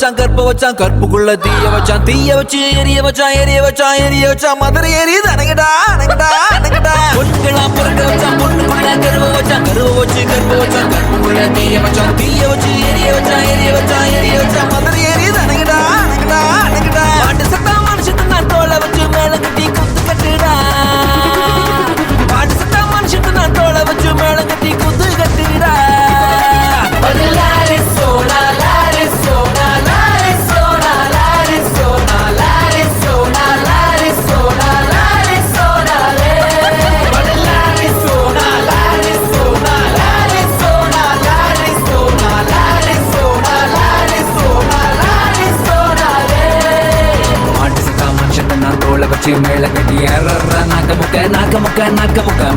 வச்சான் கற்புக்குள்ள தீய வச்சு எரிய வச்சான் மதுரை ஏறி அணங்கடா பொண்ணுங்களா பிறக்க வச்சான் பொண்ணுக்குள்ள கருவ வச்சான் கற்புக்குள்ள தீய வச்சு எரிய வச்சான் மதுரை ஏறி அணங்கடா பாட்டு சத்தா மனுஷத்து நான் தோலை வச்சு மேல கட்டி குத்து கட்டுடா பாட்டு சத்தா மனுஷத்து நான் தோலை வச்சு மேல கட்டி குத்து கட்டுடா மேல கட்டி நாக்க முக்க